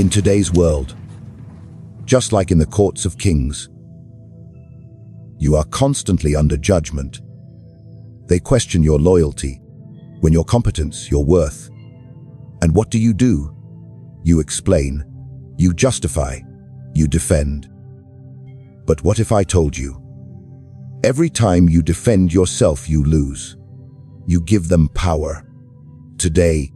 In today's world, just like in the courts of kings, you are constantly under judgment. They question your loyalty, your competence, your worth. And what do? You explain, you justify, you defend. But what if I told you, every time you defend yourself, you lose. You give them power. Today,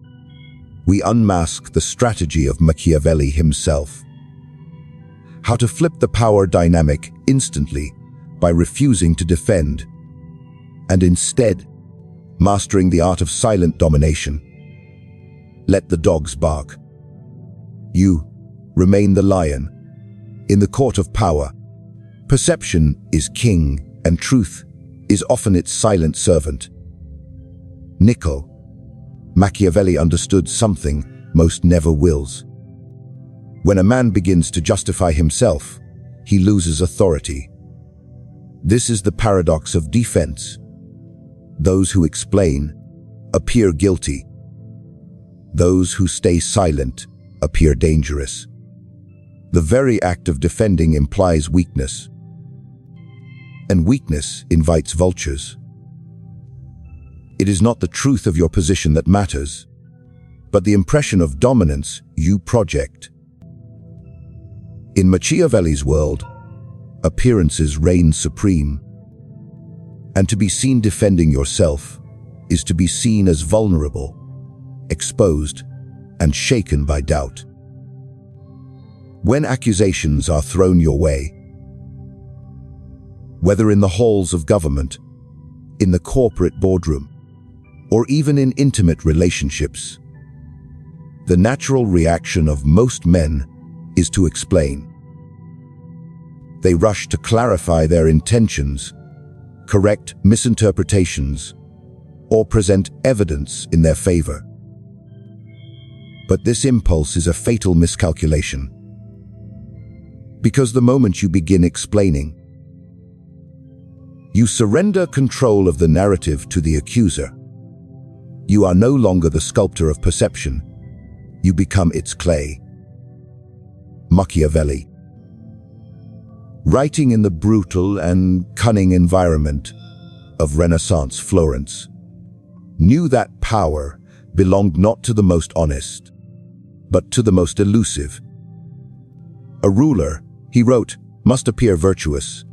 we unmask the strategy of Machiavelli himself. How to flip the power dynamic instantly by refusing to defend, and instead mastering the art of silent domination. Let the dogs bark. You remain the lion. In the court of power, perception is king and truth is often its silent servant. Machiavelli understood something most never wills. When a man begins to justify himself, he loses authority. This is the paradox of defense. Those who explain appear guilty. Those who stay silent appear dangerous. The very act of defending implies weakness, and weakness invites vultures. It is not the truth of your position that matters, but the impression of dominance you project. In Machiavelli's world, appearances reign supreme, and to be seen defending yourself is to be seen as vulnerable, exposed, and shaken by doubt. When accusations are thrown your way, whether in the halls of government, in the corporate boardroom, or even in intimate relationships, the natural reaction of most men is to explain. They rush to clarify their intentions, correct misinterpretations, or present evidence in their favor. But this impulse is a fatal miscalculation. Because the moment you begin explaining, you surrender control of the narrative to the accuser. You are no longer the sculptor of perception. You become its clay. Machiavelli, writing in the brutal and cunning environment of Renaissance Florence, knew that power belonged not to the most honest, but to the most elusive. A ruler, he wrote, must appear virtuous,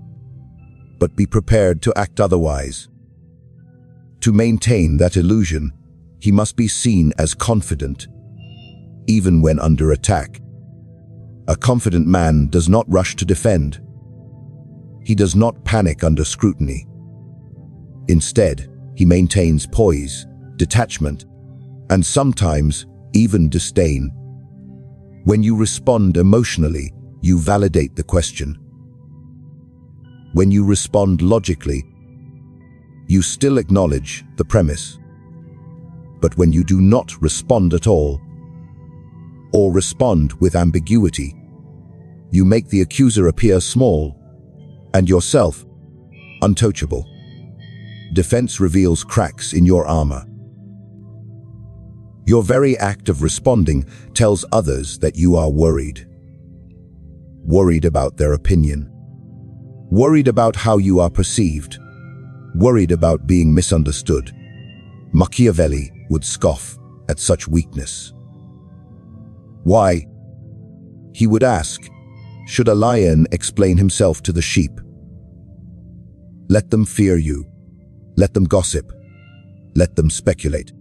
but be prepared to act otherwise. To maintain that illusion, he must be seen as confident, even when under attack. A confident man does not rush to defend. He does not panic under scrutiny. Instead, he maintains poise, detachment, and sometimes even disdain. When you respond emotionally, you validate the question. When you respond logically, you still acknowledge the premise. But when you do not respond at all, or respond with ambiguity, you make the accuser appear small and yourself untouchable. Defense reveals cracks in your armor. Your very act of responding tells others that you are worried. Worried about their opinion. Worried about how you are perceived. Worried about being misunderstood. Machiavelli would scoff at such weakness. Why? He would ask, should a lion explain himself to the sheep? Let them fear you. Let them gossip. Let them speculate.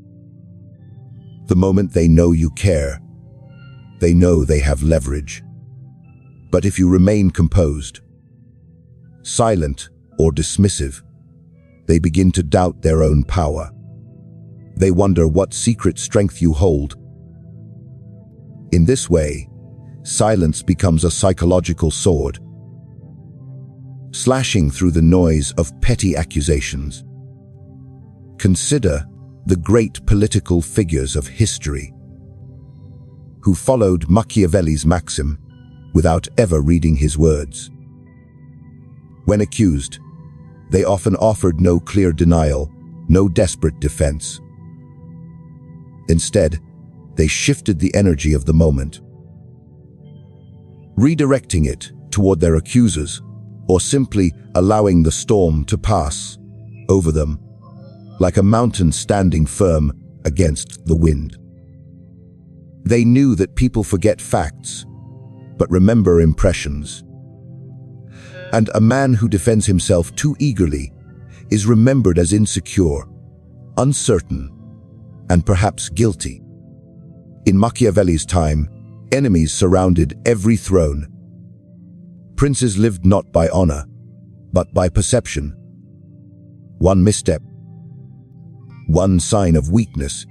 The moment they know you care, they know they have leverage. But if you remain composed, silent or dismissive, they begin to doubt their own power. They wonder what secret strength you hold. In this way, silence becomes a psychological sword, slashing through the noise of petty accusations. Consider the great political figures of history who followed Machiavelli's maxim without ever reading his words. When accused, they often offered no clear denial, no desperate defense. Instead, they shifted the energy of the moment. redirecting it toward their accusers, or simply allowing the storm to pass over them, like a mountain standing firm against the wind. They knew that people forget facts, but remember impressions. And a man who defends himself too eagerly is remembered as insecure, uncertain, and perhaps guilty. In Machiavelli's time, enemies surrounded every throne. Princes lived not by honor, but by perception. One misstep, one sign of weakness,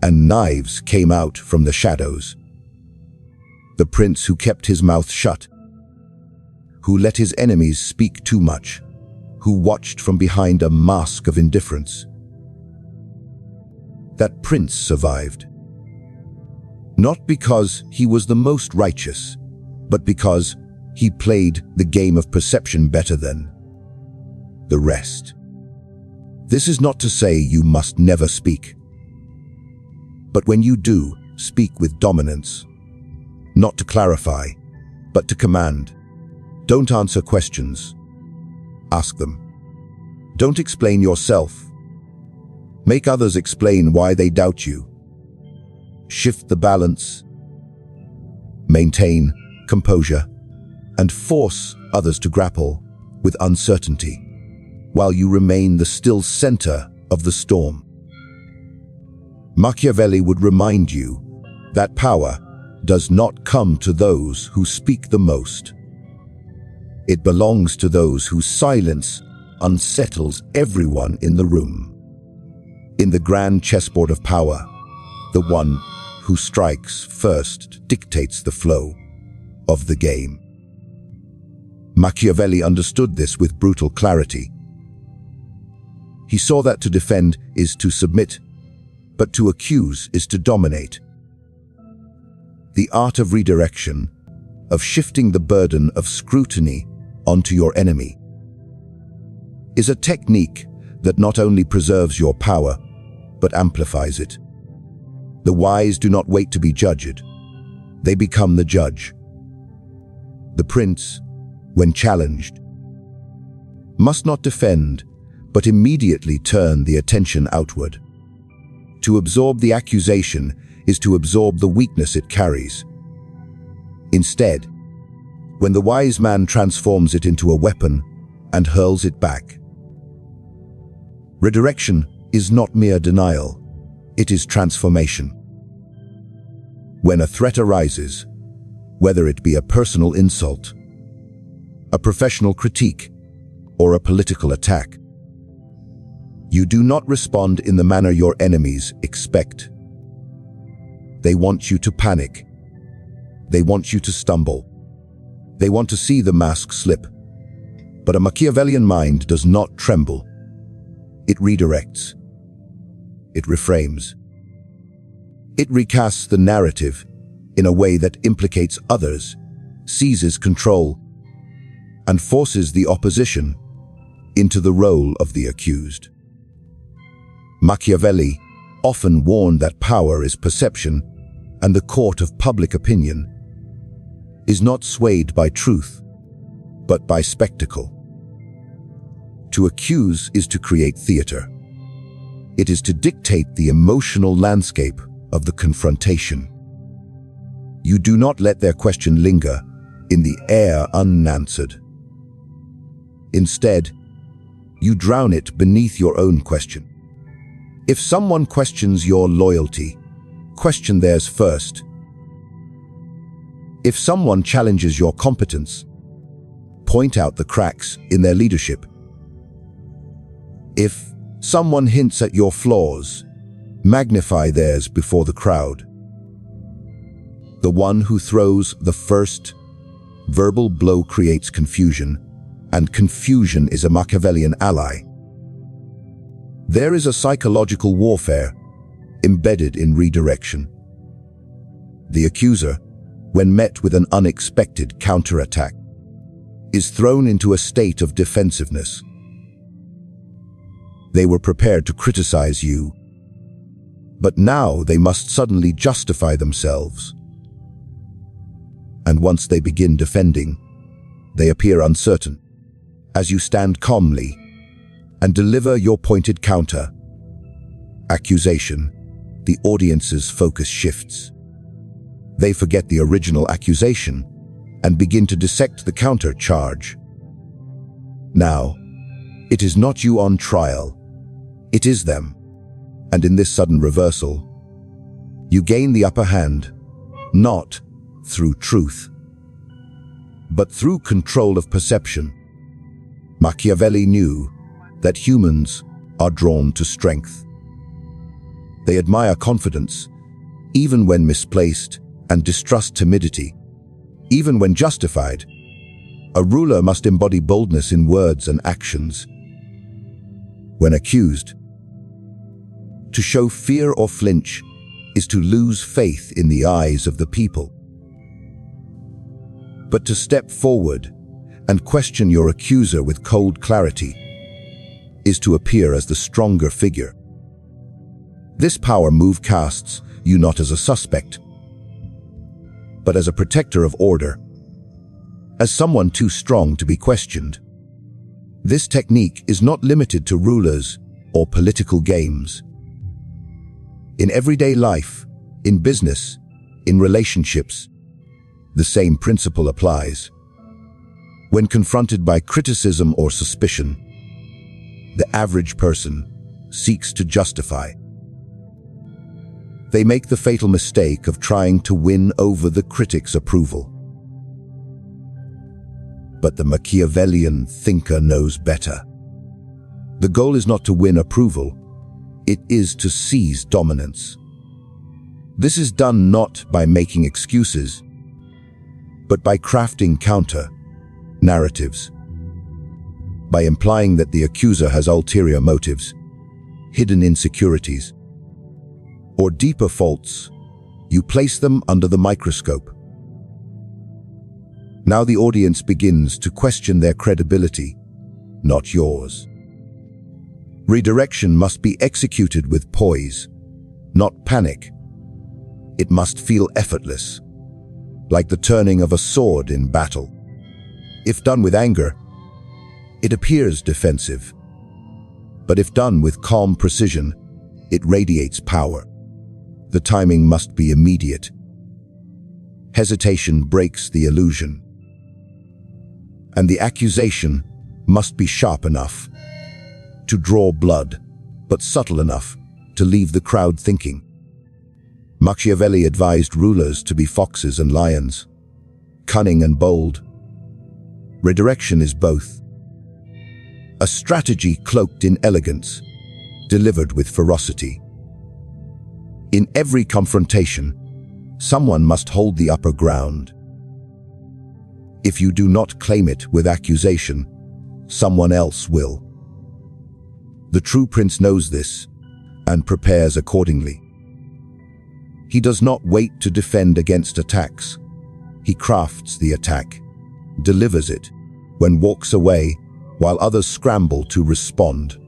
and knives came out from the shadows. The prince who kept his mouth shut, who let his enemies speak too much, who watched from behind a mask of indifference. That prince survived. Not because he was the most righteous, but because he played the game of perception better than the rest. This is not to say you must never speak. But when you do, speak with dominance. Not to clarify, but to command. Don't answer questions. Ask them. Don't explain yourself. Make others explain why they doubt you. Shift the balance. Maintain composure and force others to grapple with uncertainty, while you remain the still center of the storm. Machiavelli would remind you that power does not come to those who speak the most. It belongs to those whose silence unsettles everyone in the room. In the grand chessboard of power, the one who strikes first dictates the flow of the game. Machiavelli understood this with brutal clarity. He saw that to defend is to submit, but to accuse is to dominate. The art of redirection, of shifting the burden of scrutiny onto your enemy, is a technique that not only preserves your power, but amplifies it. The wise do not wait to be judged. They become the judge. The prince, when challenged, must not defend, but immediately turn the attention outward. To absorb the accusation is to absorb the weakness it carries. Instead, when the wise man transforms it into a weapon and hurls it back. Redirection is not mere denial, it is transformation. When a threat arises, whether it be a personal insult, a professional critique, or a political attack, you do not respond in the manner your enemies expect. They want you to panic. They want you to stumble. They want to see the mask slip. But a Machiavellian mind does not tremble. It redirects. It reframes. It recasts the narrative in a way that implicates others, seizes control, and forces the opposition into the role of the accused. Machiavelli often warned that power is perception, and the court of public opinion is not swayed by truth, but by spectacle. To accuse is to create theater. It is to dictate the emotional landscape of the confrontation. You do not let their question linger in the air unanswered. Instead, you drown it beneath your own question. If someone questions your loyalty, question theirs first. If someone challenges your competence, point out the cracks in their leadership. If someone hints at your flaws, magnify theirs before the crowd. The one who throws the first verbal blow creates confusion, and confusion is a Machiavellian ally. There is a psychological warfare embedded in redirection. The accuser, when met with an unexpected counterattack, is thrown into a state of defensiveness. They were prepared to criticize you, but now they must suddenly justify themselves. and once they begin defending, they appear uncertain. As you stand calmly and deliver your pointed counter, accusation, the audience's focus shifts. They forget the original accusation and begin to dissect the counter charge. Now, it is not you on trial, it is them. And in this sudden reversal, you gain the upper hand, not through truth, but through control of perception. Machiavelli knew that humans are drawn to strength. They admire confidence, even when misplaced, and distrust timidity, even when justified. A ruler must embody boldness in words and actions. When accused, to show fear or flinch is to lose faith in the eyes of the people. But to step forward and question your accuser with cold clarity is to appear as the stronger figure. This power move casts you not as a suspect, but as a protector of order, as someone too strong to be questioned. This technique is not limited to rulers or political games. In everyday life, in business, in relationships, the same principle applies. When confronted by criticism or suspicion, the average person seeks to justify. They make the fatal mistake of trying to win over the critic's approval. But the Machiavellian thinker knows better. The goal is not to win approval, it is to seize dominance. This is done not by making excuses, but by crafting counter-narratives, by implying that the accuser has ulterior motives, hidden insecurities, or deeper faults. You place them under the microscope. Now the audience begins to question their credibility, not yours. Redirection must be executed with poise, not panic. It must feel effortless, like the turning of a sword in battle. If done with anger, it appears defensive. But if done with calm precision, it radiates power. The timing must be immediate. Hesitation breaks the illusion. And the accusation must be sharp enough to draw blood, but subtle enough to leave the crowd thinking. Machiavelli advised rulers to be foxes and lions, cunning and bold. Redirection is both. A strategy cloaked in elegance, delivered with ferocity. In every confrontation, someone must hold the upper ground. If you do not claim it with accusation, someone else will. The true prince knows this and prepares accordingly. He does not wait to defend against attacks. He crafts the attack, delivers it, then walks away while others scramble to respond.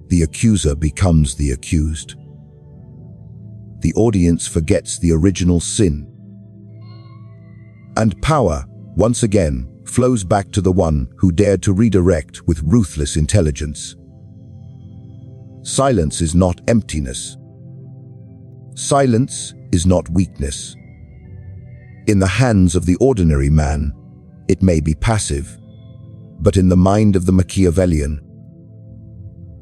The accuser becomes the accused. The audience forgets the original sin. And power, once again, flows back to the one who dared to redirect with ruthless intelligence. Silence is not emptiness. Silence is not weakness. In the hands of the ordinary man, it may be passive, but in the mind of the Machiavellian,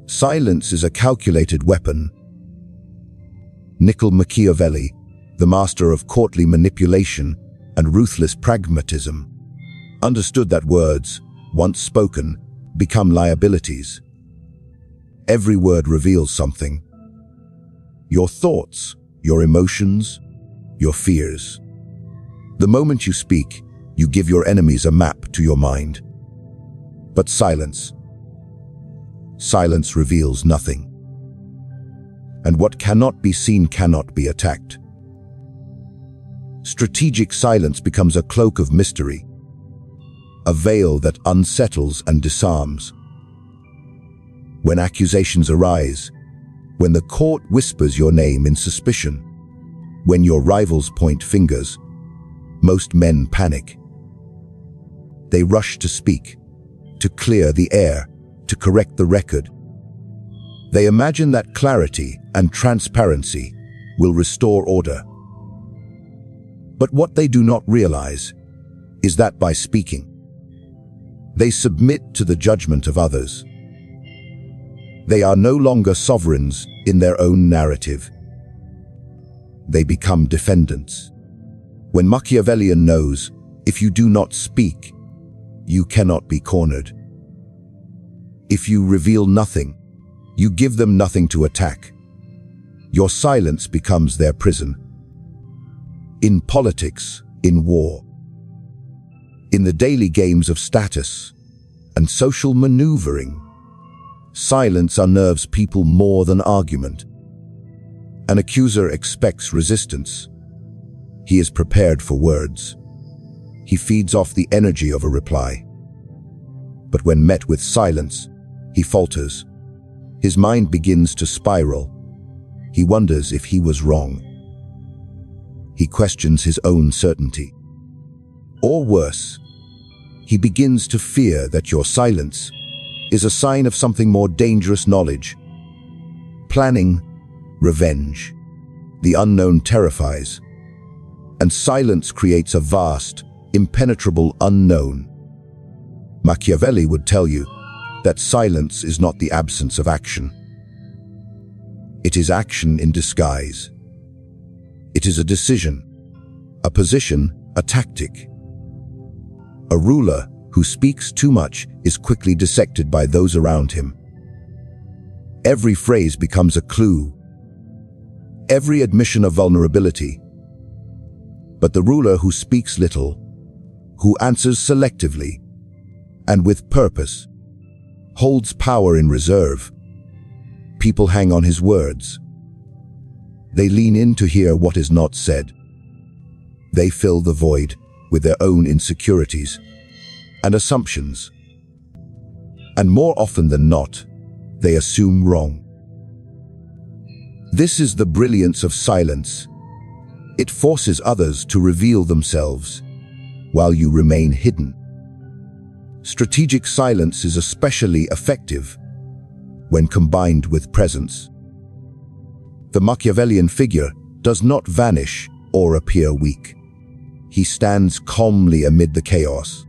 silence is a calculated weapon. Machiavelli, the master of courtly manipulation and ruthless pragmatism, understood that words, once spoken, become liabilities. Every word reveals something. Your thoughts, your emotions, your fears. The moment you speak, you give your enemies a map to your mind. But silence reveals nothing. And what cannot be seen cannot be attacked. Strategic silence becomes a cloak of mystery, a veil that unsettles and disarms. When accusations arise, when the court whispers your name in suspicion, when your rivals point fingers, most men panic. They rush to speak, to clear the air, to correct the record. They imagine that clarity and transparency will restore order. But what they do not realize is that by speaking, they submit to the judgment of others. They are no longer sovereigns in their own narrative. They become defendants. When Machiavellian knows, if you do not speak, you cannot be cornered. If you reveal nothing, you give them nothing to attack. Your silence becomes their prison. In politics, in war, in the daily games of status and social maneuvering, silence unnerves people more than argument. An accuser expects resistance. He is prepared for words. He feeds off the energy of a reply. But when met with silence, he falters. His mind begins to spiral. He wonders if he was wrong. He questions his own certainty. Or worse, he begins to fear that your silence is a sign of something more dangerous: knowledge, planning, revenge. The unknown terrifies, and silence creates a vast, impenetrable unknown. Machiavelli would tell you that silence is not the absence of action. It is action in disguise. It is a decision, a position, a tactic. A ruler who speaks too much is quickly dissected by those around him. Every phrase becomes a clue, every admission of vulnerability. But the ruler who speaks little, who answers selectively and with purpose, holds power in reserve. People hang on his words. They lean in to hear what is not said. They fill the void with their own insecurities and assumptions. And more often than not, they assume wrong. This is the brilliance of silence. It forces others to reveal themselves while you remain hidden. Strategic silence is especially effective when combined with presence. The Machiavellian figure does not vanish or appear weak. He stands calmly amid the chaos.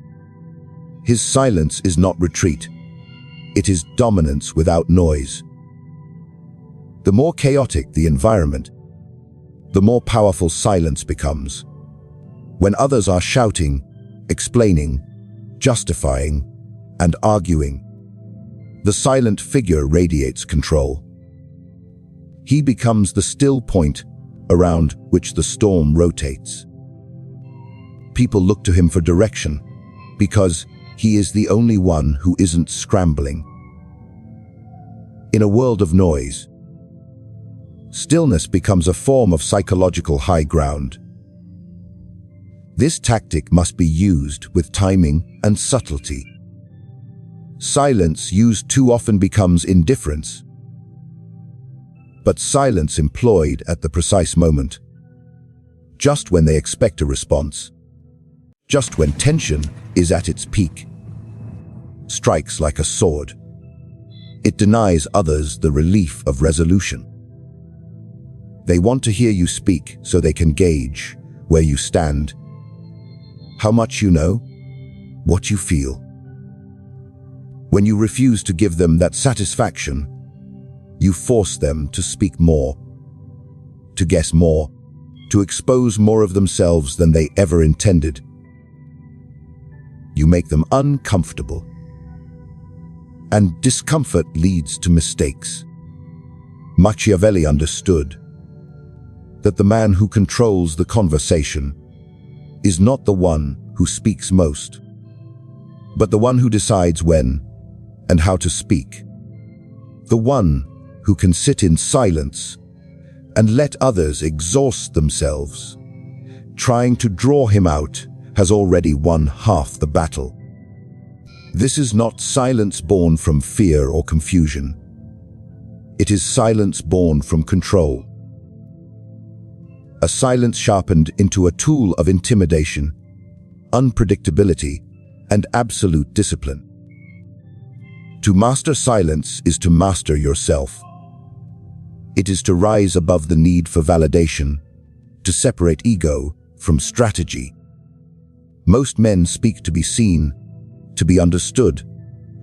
His silence is not retreat. It is dominance without noise. The more chaotic the environment, the more powerful silence becomes. When others are shouting, explaining, justifying, and arguing, the silent figure radiates control. He becomes the still point around which the storm rotates. People look to him for direction because he is the only one who isn't scrambling. In a world of noise, stillness becomes a form of psychological high ground. This tactic must be used with timing and subtlety. Silence used too often becomes indifference. But silence employed at the precise moment, just when they expect a response, just when tension is at its peak, strikes like a sword. It denies others the relief of resolution. They want to hear you speak so they can gauge where you stand, how much you know, what you feel. When you refuse to give them that satisfaction, you force them to speak more, to guess more, to expose more of themselves than they ever intended. You make them uncomfortable, and discomfort leads to mistakes. Machiavelli understood that the man who controls the conversation is not the one who speaks most, but the one who decides when and how to speak. The one who can sit in silence and let others exhaust themselves, trying to draw him out, has already won half the battle. This is not silence born from fear or confusion. It is silence born from control. a silence sharpened into a tool of intimidation, unpredictability, and absolute discipline. To master silence is to master yourself. It is to rise above the need for validation, to separate ego from strategy. Most men speak to be seen, to be understood,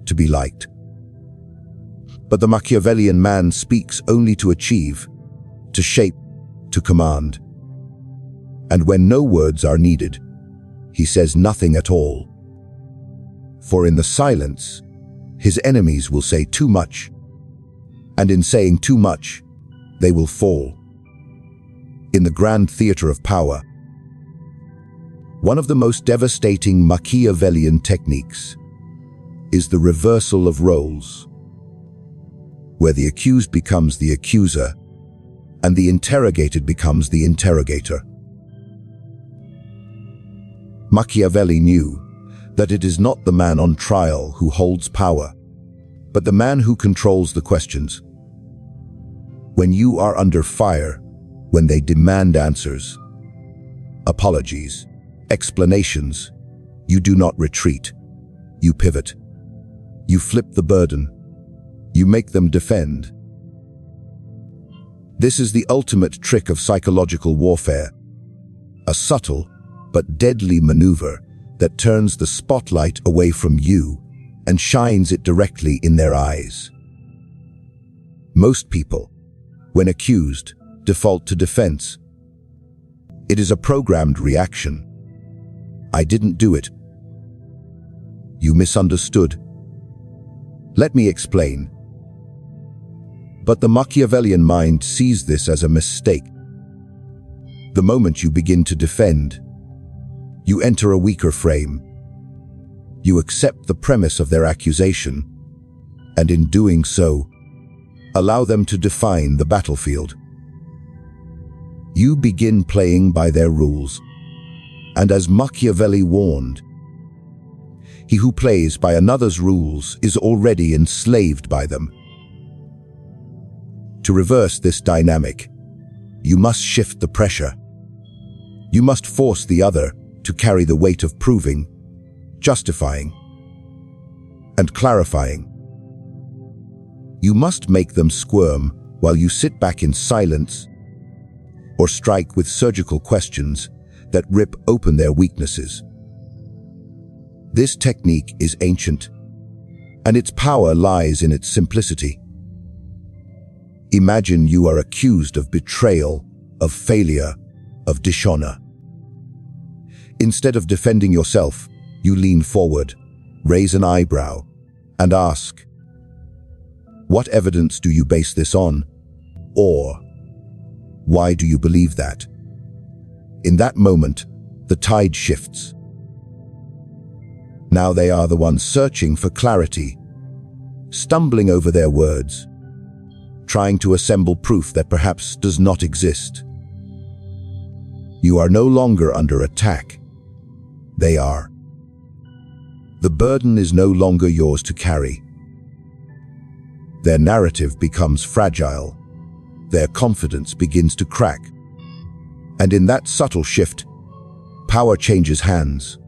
to be liked. But the Machiavellian man speaks only to achieve, to shape, to command. And when no words are needed, he says nothing at all. For in the silence, his enemies will say too much, and in saying too much, they will fall. In the grand theater of power, one of the most devastating Machiavellian techniques is the reversal of roles, where the accused becomes the accuser and the interrogated becomes the interrogator. Machiavelli knew that it is not the man on trial who holds power, but the man who controls the questions. When you are under fire, when they demand answers, apologies, explanations, you do not retreat. You pivot. You flip the burden. You make them defend. This is the ultimate trick of psychological warfare, a subtle but deadly maneuver that turns the spotlight away from you and shines it directly in their eyes. Most people, when accused, default to defense. It is a programmed reaction. I didn't do it. You misunderstood. Let me explain. But the Machiavellian mind sees this as a mistake. The moment you begin to defend, you enter a weaker frame. You accept the premise of their accusation, and in doing so, allow them to define the battlefield. You begin playing by their rules, and as Machiavelli warned, he who plays by another's rules is already enslaved by them. To reverse this dynamic, you must shift the pressure. You must force the other to carry the weight of proving, justifying, and clarifying. You must make them squirm while you sit back in silence, or strike with surgical questions that rip open their weaknesses. This technique is ancient, and its power lies in its simplicity. Imagine you are accused of betrayal, of failure, of dishonor. Instead of defending yourself, you lean forward, raise an eyebrow, and ask, "What evidence do you base this on?" Or, "Why do you believe that?" In that moment, the tide shifts. Now they are the ones searching for clarity, stumbling over their words, trying to assemble proof that perhaps does not exist. You are no longer under attack. They are. The burden is no longer yours to carry. Their narrative becomes fragile. Their confidence begins to crack. And in that subtle shift, power changes hands.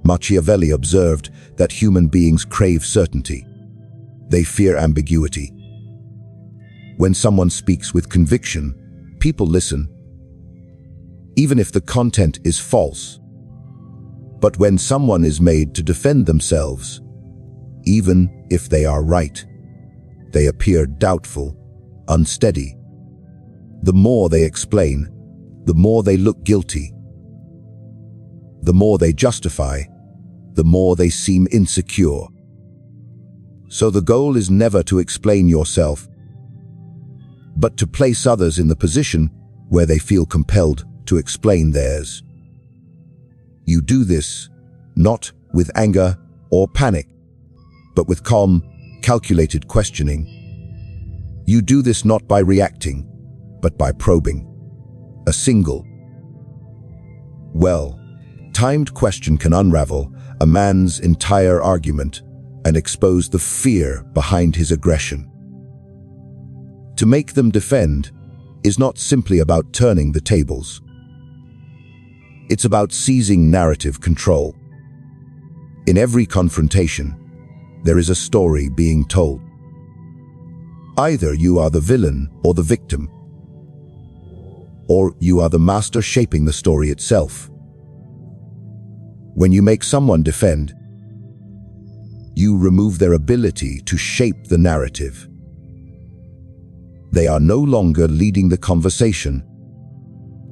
Machiavelli observed that human beings crave certainty. They fear ambiguity. When someone speaks with conviction, people listen, even if the content is false. But when someone is made to defend themselves, even if they are right, they appear doubtful, unsteady. The more they explain, the more they look guilty. The more they justify, the more they seem insecure. So the goal is never to explain yourself, but to place others in the position where they feel compelled to explain theirs. You do this not with anger or panic, but with calm, calculated questioning. You do this not by reacting, but by probing. A single, well-timed question can unravel a man's entire argument and expose the fear behind his aggression. To make them defend, is not simply about turning the tables. It's about seizing narrative control. In every confrontation, there is a story being told. Either you are the villain or the victim, or you are the master shaping the story itself. When you make someone defend, you remove their ability to shape the narrative. They are no longer leading the conversation.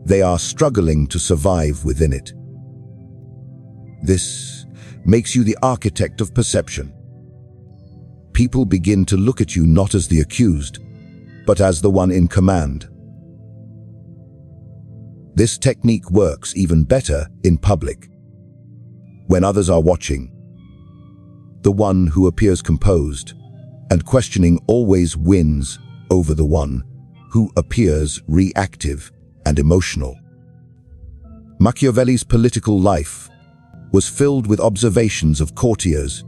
They are struggling to survive within it. This makes you the architect of perception. People begin to look at you not as the accused, but as the one in command. This technique works even better in public. When others are watching, the one who appears composed and questioning always wins over the one who appears reactive and emotional. Machiavelli's political life was filled with observations of courtiers,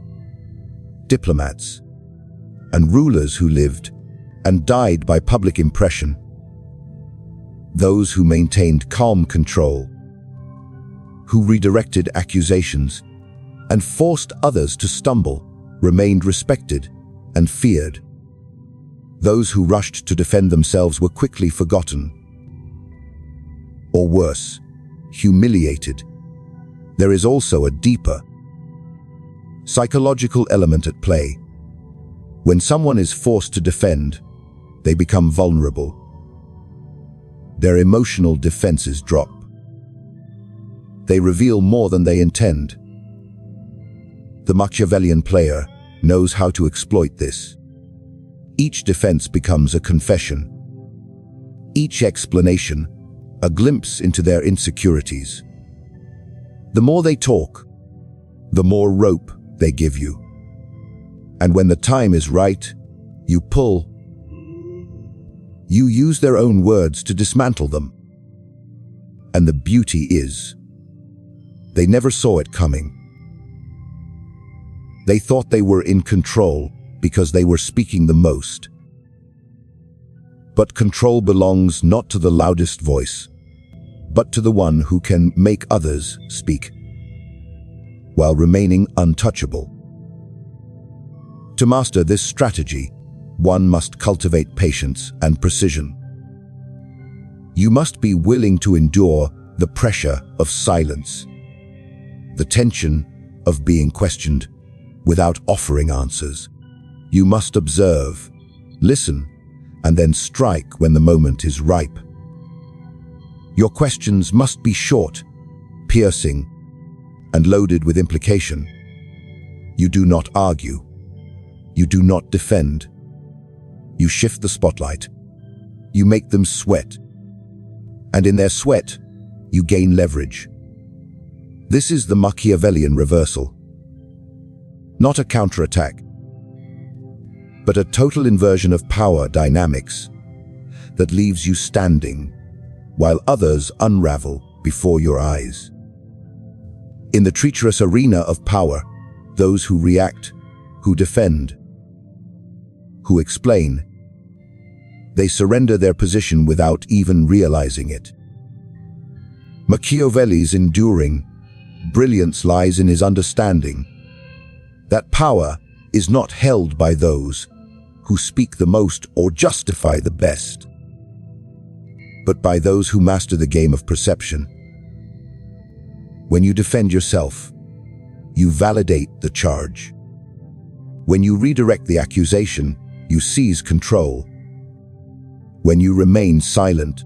diplomats, and rulers who lived and died by public impression. Those who maintained calm control, who redirected accusations and forced others to stumble, remained respected and feared. Those who rushed to defend themselves were quickly forgotten, or worse, humiliated. There is also a deeper psychological element at play. When someone is forced to defend, they become vulnerable. Their emotional defenses drop. They reveal more than they intend. The Machiavellian player knows how to exploit this. Each defense becomes a confession. Each explanation, a glimpse into their insecurities. The more they talk, the more rope they give you. And when the time is right, you pull. You use their own words to dismantle them. And the beauty is, they never saw it coming. They thought they were in control because they were speaking the most. But control belongs not to the loudest voice, but to the one who can make others speak, while remaining untouchable. To master this strategy, one must cultivate patience and precision. You must be willing to endure the pressure of silence, the tension of being questioned without offering answers. You must observe, listen, and then strike when the moment is ripe. Your questions must be short, piercing, and loaded with implication. You do not argue. You do not defend. You shift the spotlight. You make them sweat. And in their sweat, you gain leverage. This is the Machiavellian reversal. Not a counterattack, but a total inversion of power dynamics that leaves you standing while others unravel before your eyes. In the treacherous arena of power, those who react, who defend, who explain, they surrender their position without even realizing it. Machiavelli's enduring brilliance lies in his understanding that power is not held by those who speak the most or justify the best, but by those who master the game of perception. When you defend yourself, you validate the charge. When you redirect the accusation, you seize control. When you remain silent,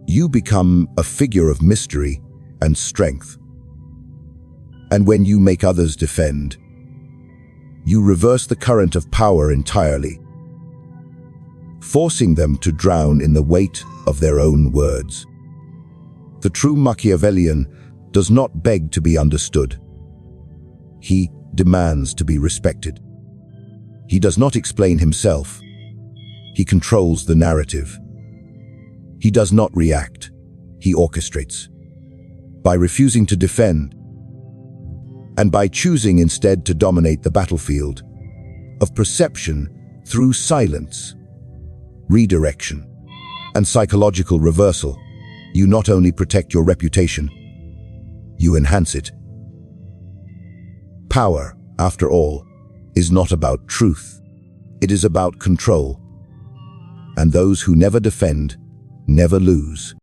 you become a figure of mystery and strength. And when you make others defend, you reverse the current of power entirely, forcing them to drown in the weight of their own words. The true Machiavellian does not beg to be understood. He demands to be respected. He does not explain himself. He controls the narrative. He does not react. He orchestrates. By refusing to defend, and by choosing instead to dominate the battlefield of perception through silence, redirection, and psychological reversal, you not only protect your reputation, you enhance it. Power, after all, is not about truth. It is about control. And those who never defend, never lose.